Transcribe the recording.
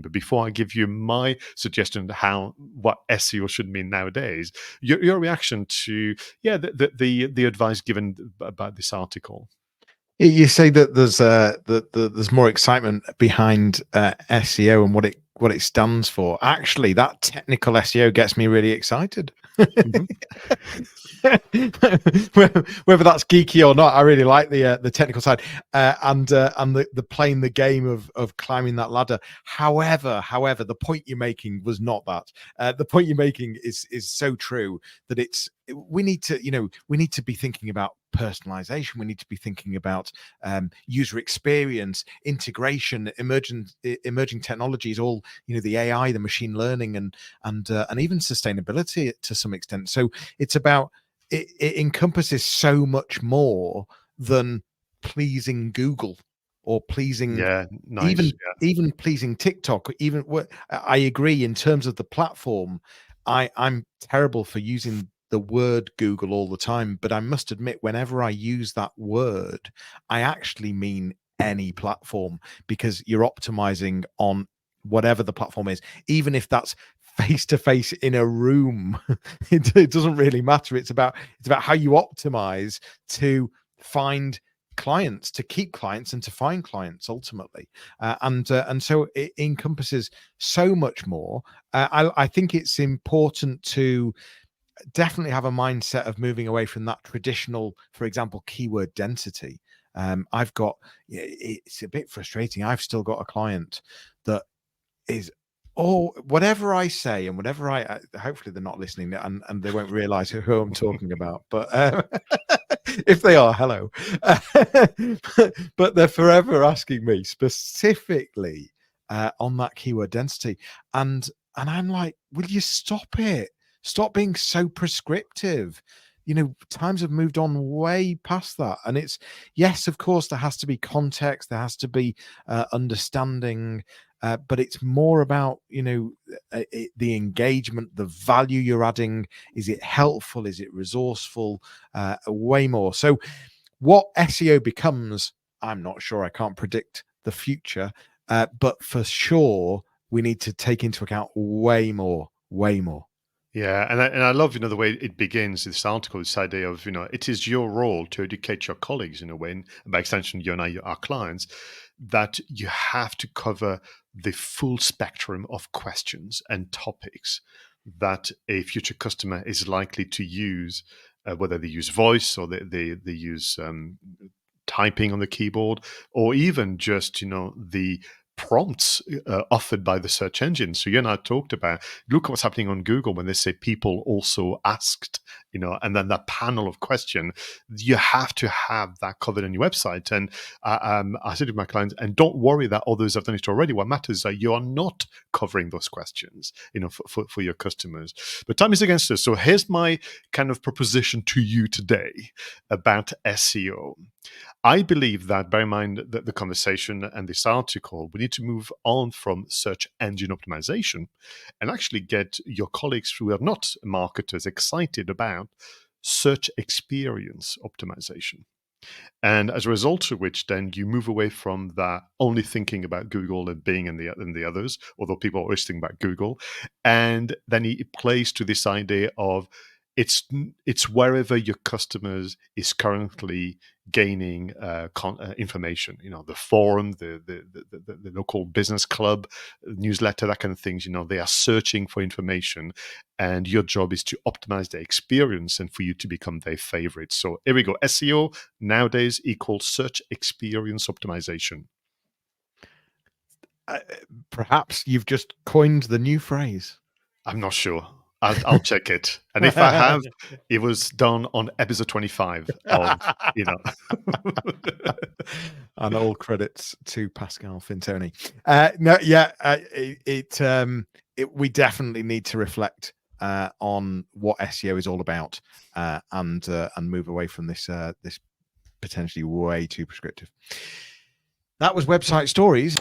But before I give you my suggestion how what SEO should mean nowadays, your reaction to the advice given about this article. You say that there's more excitement behind SEO and what it stands for. Actually, that technical SEO gets me really excited. Mm-hmm. Whether that's geeky or not, I really like the technical side and the playing the game of climbing that ladder. However, the point you're making was not that. The point you're making is so true that we need to be thinking about personalization. We need to be thinking about user experience, integration, emerging technologies, all the AI, the machine learning, and even sustainability to some extent. So it's about it encompasses so much more than pleasing Google or pleasing Nice. even pleasing TikTok. Even what I agree in terms of the platform, I'm terrible for using the word Google all the time, but I must admit, whenever I use that word, I actually mean any platform, because you're optimizing on whatever the platform is, even if that's face to face in a room. It doesn't really matter. It's about how you optimize to find clients, to keep clients, and to find clients ultimately. And so it encompasses so much more. I think it's important to definitely have a mindset of moving away from that traditional, for example, keyword density. It's a bit frustrating. I've still got a client that is, whatever I say and whatever hopefully they're not listening and they won't realize who I'm talking about, but if they are, hello. But they're forever asking me specifically on that keyword density, and I'm like, will you stop it? Stop being so prescriptive. Times have moved on way past that. And it's, yes, of course, there has to be context, there has to be understanding, but it's more about, the engagement, the value you're adding. Is it helpful? Is it resourceful? Way more. So what SEO becomes, I'm not sure. I can't predict the future, but for sure, we need to take into account way more. Yeah, and I love the way it begins this article, this idea of it is your role to educate your colleagues in a way, and by extension you and I, our clients, that you have to cover the full spectrum of questions and topics that a future customer is likely to use, whether they use voice or they use typing on the keyboard, or even just the prompts offered by the search engine. So you and I talked about, look what's happening on Google when they say people also asked, and then that panel of question. You have to have that covered on your website. And I said to my clients, and don't worry that others have done it already. What matters is that you are not covering those questions, for your customers. But time is against us. So here's my kind of proposition to you today about SEO. I believe that, bear in mind that the conversation and this article, we need to move on from search engine optimization and actually get your colleagues who are not marketers excited about search experience optimization. And as a result of which, then you move away from that only thinking about Google and Bing and the others, although people are always thinking about Google. And then it plays to this idea of it's wherever your customers is currently gaining information. The forum, the local business club, newsletter, that kind of things. They are searching for information, and your job is to optimize their experience and for you to become their favorite. So here we go. SEO nowadays equals search experience optimization. Perhaps you've just coined the new phrase. I'm not sure. I'll check it. And if I have, it was done on episode 25 of, And all credits to Pascal Fintoni. We definitely need to reflect on what SEO is all about, and move away from this potentially way too prescriptive. That was Website Stories.